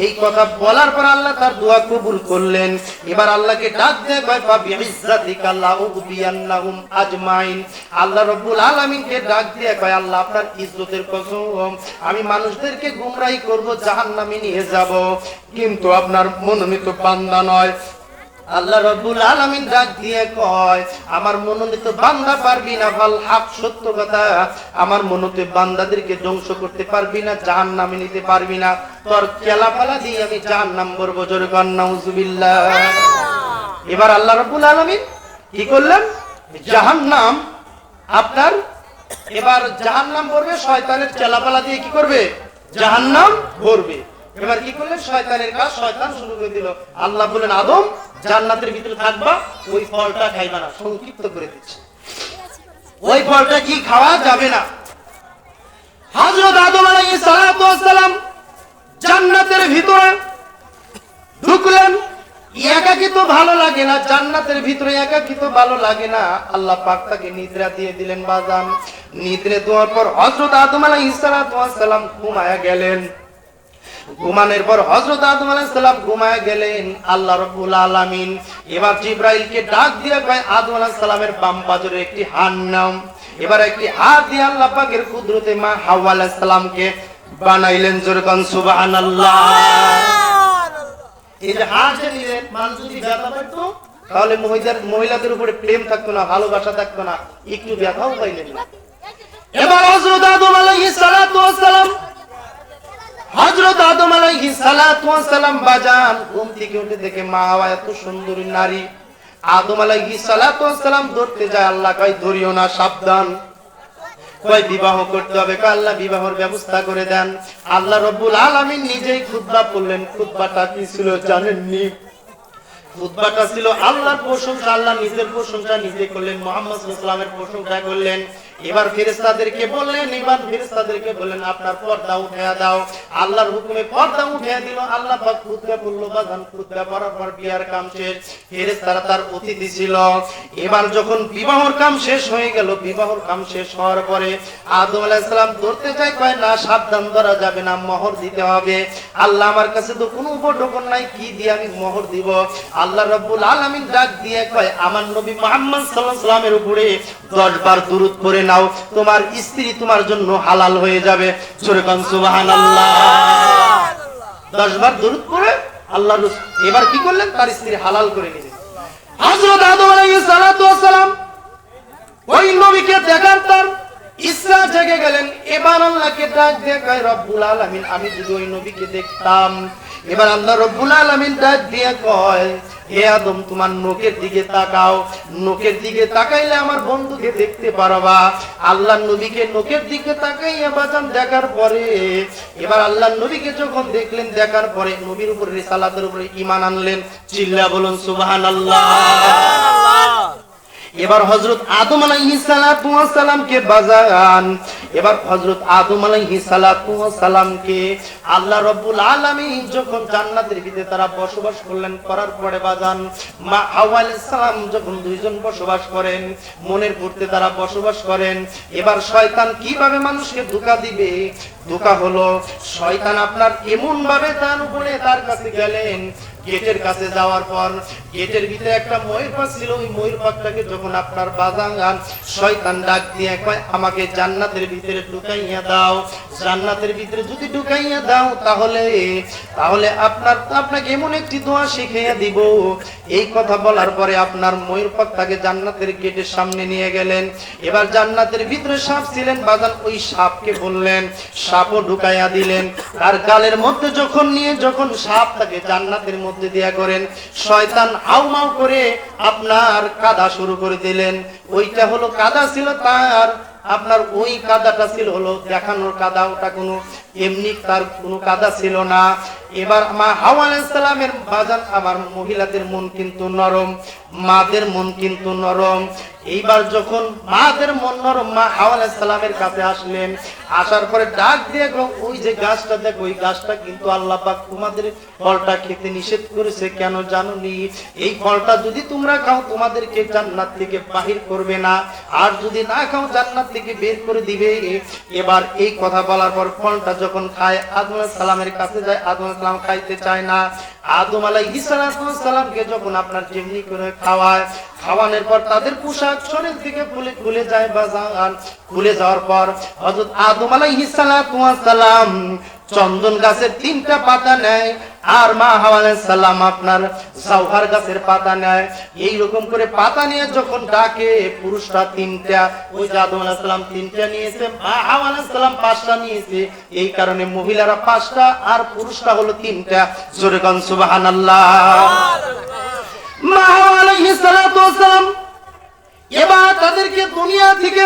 [SPEAKER 1] এই কথা বলার পর আল্লাহ তার দোয়া কবুল করলেন। এবার আল্লাহকে ডাক দিয়ে কয় ফা বিইজ্জাতিকা লা উগবিয়ান্নাহুম আজমাইন। আল্লাহ রব্বুল আলামিনকে ডাক দিয়ে কয় আল্লাহ আপনার ইজ্জতের কসম আমি মানুষদেরকে গুমরাহি করব, জাহান্নামে নিয়ে যাব, কিন্তু আপনার মনোনীত বান্দা নয়। আল্লাহ রাব্বুল আলামিন ডাক দিয়ে কয়, আমার মনোনীত বান্দা পারবি না, ভাল হক সত্য কথা, আমার মনোনীত বান্দাদেরকে ধ্বংস করতে পারবি না, জাহান্নামে নিতে পারবি না, তোর কেলাপালা দিয়ে আমি জাহান্নাম করব। জোরে কর নাউজুবিল্লাহ। এবার আল্লাহ রাব্বুল আলামিন কি করলেন? জাহান্নাম আপনার এবার জাহান্নাম ভরবে, শয়তানের চেলাপালা দিয়ে কি করবে? জাহান্নাম ভরবে। এবার কি করলেন? শয়তানের কাজ শয়তান শুরু করে দিল। আল্লাহ বলেন, আদম জান্নাতের ভিতরে থাকবা, ওই ফলটা খাইবা না। সংক্ষিপ্ত করে দিচ্ছে, ওই ফলটা কি খাওয়া যাবে না। হযরত আদম আলাইহিস সালাতু ওয়াস সালাম জান্নাতের ভিতরে ঢুকলেন। একাকী তো ভালো লাগে না, জান্নাতের ভিতরে একাকী তো ভালো লাগে না। আল্লাহ পাক তাকে নিদ্রা দিয়ে দিলেন বাজান। নিদ্রা দেওয়ার পর হযরত আদম আলাইহিস সালাতু ওয়াস সালাম ঘুমায়া গেলেন। ঘুমানোর পর হযরত আদম আলাইহিস সালাম ঘুমায়া গেলেন। আল্লাহ রাব্বুল আলামিন এবার জিবরাইলকে ডাক দিয়ে কয়, আদম আলাইহিস সালামের বাম পাজরে একটি হাত নাও। এবার একটি হাত দিয়ে আল্লাহ পাকের কুদরতে মা হাওয়া আলাইহিস সালামকে বানাইলেন। জোরে কোন সুবহানাল্লাহ। এই যে হাত যে নিলেন, মানুষ যদি ব্যথা পাইতো তাহলে মহিলাদের উপরে প্রেম থাকতো না, ভালোবাসা থাকতো না, একটু ব্যথাও পাইলেন না। এবার হযরত আদম আলাইহিস সালাতু ওয়াস সালাম, হযরত আদম আলাইহিস সালাতু ওয়াস সালাম বাজান ঘুম থেকে উঠে দেখে মা হাওয়া এত সুন্দরী নারী। আদম আলাইহিস সালাতু ওয়াস সালাম ধরতে যায়, আল্লাহ কয় ধরিও না, সাবধান। কয় বিবাহ করতে হবে, কয় আল্লাহ বিবাহের ব্যবস্থা করে দেন। আল্লাহ রাব্বুল আলামিন নিজেই খুতবা পড়লেন। খুতবাটা কি ছিল জানেননি? খুতবাটা ছিল আল্লাহর প্রশংসা, আল্লাহ নিজের প্রশংসা নিজে করলেন, মুহাম্মদ সাল্লাল্লাহু আলাইহি ওয়াসাল্লামের প্রশংসা করলেন। এবার ফেরেশতাদেরকে বললেন আপনার পর্দা উঠিয়ে দাও। আল্লাহর হুকুমে পর্দা উঠিয়ে দিল। আল্লাহ পাক খুতবা পড়লো, বাজান খুতবা পড়ার পর বিয়ার কাম শেষ। ফেরেশতারা তার অতিথি ছিল। এবার যখন বিবাহর কাম শেষ হয়ে গেল, বিবাহর কাম শেষ হওয়ার পরে আদম আলাইহিস সালাম ধরতে চায়, কয় না, সাবধান, ধরা যাবে না, মোহর দিতে হবে। আল্লাহ আমার কাছে তো কোনো উপঢৌকন নাই, কি দিয়ে আমি মোহর দিব? আল্লাহ রাব্বুল আলামিন ডাক দিয়ে কয়, আমার নবী মুহাম্মদ সাল্লাল্লাহু আলাইহি ওয়াসাল্লামের উপরে 10 বার দুরূদ পড়ে নাও, তোমার স্ত্রী তোমার জন্য হালাল হয়ে যাবে। জোরে কোন সুবহানাল্লাহ। 10 বার দুরূদ পড়ে আল্লাহ এবার কি করলেন? তার স্ত্রী হালাল করে নিলেন। হযরত আদম আলাইহিস সালাতু ওয়াস সালাম ওই নবীকে দেখার তার ইচ্ছা জেগে গেলেন। এবার আল্লাহকে ডাক দিয়ে কয়, রব্বুল আলামিন, আমি যদি ওই নবীকে দেখতাম। এবার আল্লাহ রব্বুল আলামিন ডাক দিয়ে কয়, হে আদম, তোমার নোকের দিকে তাকাও, নোকের দিকে তাকাইলে আমার বন্ধুকে দেখতে পারবা। আল্লাহর নবীকে নোকের দিকে তাকাইয়া বাজান দেখার পরে এবার আল্লাহর নবীকে যখন দেখলেন, দেখার পরে নবীর উপর রিসালাতের উপরে ঈমান আনলেন। চিল্লা বলুন সুবহানাল্লাহ। এবার হযরত আদম আলাইহিস সালাতু ওয়াস সালামকে বাজান, এবার হযরত আদম আলাইহিস সালাতু ওয়াস সালামকে আল্লাহ রাব্বুল আলামিন যখন জান্নাতের ভিতরে তারা বসবাস করলেন, করার পরে বাজান মা হাওয়া আলাইহিস সালাম যখন দুইজন বসবাস করেন, মনের পূর্তে তারা বসবাস করেন। এবার শয়তান কিভাবে মানুষকে ধোঁকা দিবে? ধোঁকা হলো শয়তান আপনার এমন ভাবে তার উপরে তার কাছে গেলেন। গেটের কাছে যাওয়ার পর গেটের ভিতরে একটা ময়ূর পাখ ছিল। ওই ময়ূর পাখটাকে যখন আপনার বাজাঙ্গান শয়তান ডাক দিয়ে কয়, আমাকে জান্নাতের ভিতরে ঢুকাইয়া দাও। জান্নাতের ভিতরে যদি ঢুকাইয়া দাও তাহলে আপনাকে এমন একটি দোয়া শিখিয়ে দিব। এই কথা বলার পরে আপনার ময়ূর পাখটাকে জান্নাতের গেটের সামনে নিয়ে গেলেন। এবার জান্নাতের ভিতরে সাপ ছিলেন বাজান, ওই সাপকে বললেন, সাপও ঢুকাইয়া দিলেন। তার গালের মধ্যে যখন সাপ তাকে জান্নাতের মধ্যে দিয়া করেন, শয়তান হাউমাউ করে আপনার কাদা শুরু করে দিলেন। ওইটা হলো কাদা ছিল তার, আপনার ওই কাদাটা ছিল হলো দেখানোর কাদা, ওটা কোনো এমনি তার কোনো কাদা ছিল না। এবার মা হাওয়া আলাইহিস সালামের বাজান, আমার মহিলাদের মন কিন্তু নরম, মাদের মন কিন্তু নরম। এইবার যখন মাদের মন নরম, মা হাওয়া আলাইহিস সালামের কাছে আসলেন। আসার পরে ডাক দিয়ে ওই যে গাছটা দেখো, ওই গাছটা কিন্তু আল্লাহ পাক তোমাদের ফলটা খেতে নিষেধ করেছে, কেন জানোনি? এই ফলটা যদি তোমরা খাও তোমাদেরকে জান্নাত থেকে বাহির করবে না, আর যদি না খাও জান্নাত থেকে বের করে দিবে। এবার এই কথা বলার পর ফলটা যখন খায়, আদম আলাইহিস সালামের কাছে যায়, আদম আলাইহিস সালাম খাইতে চায় না। আদম আলাইহিস সালামকে যখন আপনার যেমনি করে খাওয়ায়, খাওয়ানোর পর তাদের পোশাক শরীর থেকে খুলে যায় বাজান। খুলে যাওয়ার পর হযরত আদম আলাইহিস সালাম চন্দন গাছের 3টা পাতা নেয়, আর মা হাওয়া আলাইহিস সালাম আপনার জাওহার গাছের পাতা নেয়, এইরকম করে পাতা নিয়ে যখন ডাকে, পুরুষরা তিনটা, ওই যে আদম আলাইহিস সালাম তিনটা নিয়েছে, মা হাওয়া আলাইহিস সালাম পাঁচটা নিয়েছে, এই কারণে মহিলারা পাঁচটা আর পুরুষরা হলো তিনটা। জোরে গান সুবহানাল্লাহ। মা হাওয়া আলাইহিস সালাতু ওয়াস সালাম এবার তাদেরকে দুনিয়া থেকে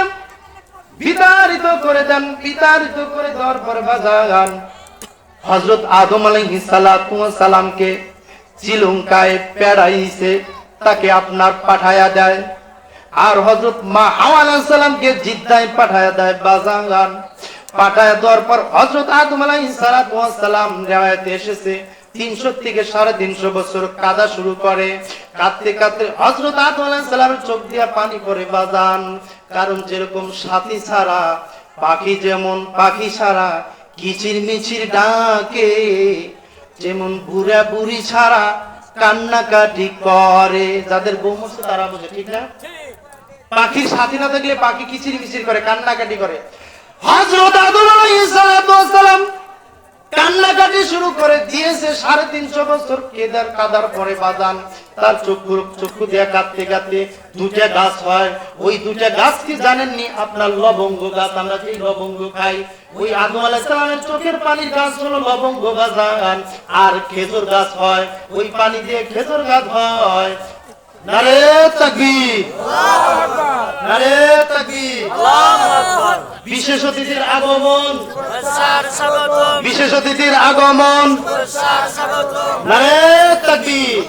[SPEAKER 1] বিতাড়িত করে দেন। বিতাড়িত করে দেওয়ার পর বাজান হযরত আদম আলাইহিস সালাতু ওয়াস সালামকে শ্রীলঙ্কায় প্যারাইছে, তাকে আপনার পাঠায়া দেয়। আর হযরত মা হাওয়া আলাইহিস সালামকে জিদ্দায় পাঠায়া দেয় বাজান। পাঠায়া দেওয়ার পর হযরত আদম আলাইহিস সালাতু ওয়াস সালাম রিওয়ায়াতে এসেছে 300 থেকে 350 বছর কাঁদা শুরু করে। কাঁদতে কাঁদতে হযরত আদম আলাইহিস সালামের চোখ দিয়া পানি পড়ে বাজান। কারণ যেরকম সাথী ছাড়া পাখি, যেমন পাখি ছাড়া কিচির মিচির ডাকে, যেমন বুড়া বুড়ি ছাড়া কান্নাকাটি করে। যাদের বউ মরছে তারা বোঝে, ঠিক না? পাখির সাথী না থাকলে পাখি কিচির মিচির করে, কান্নাকাটি করে। হযরত আদম আলাইহিস সালাম কান্নাকাটি শুরু করে দিয়েছে। 350 বছর কেদার কাদার পরে বাজান তার চক্ষু দিয়ে কাঁদতে কাঁদতে দুটা গাছ হয়। ওই দুটা গাছ কি জানেননি? আপনার লবঙ্গ গাছ। আমরা যে লবঙ্গ খাই, ওই আদম আলাইহিস সালামের চোখের পানির গাছ হলো লবঙ্গ বাজান। আর খেজুর গাছ হয়, ওই পানি দিয়ে খেজুর গাছ হয়। নারে তাকবীর, নারে তাকবীর। বিশেষ অতিথির আগমন, বিশেষ অতিথির আগমন, নারে তাকবীর।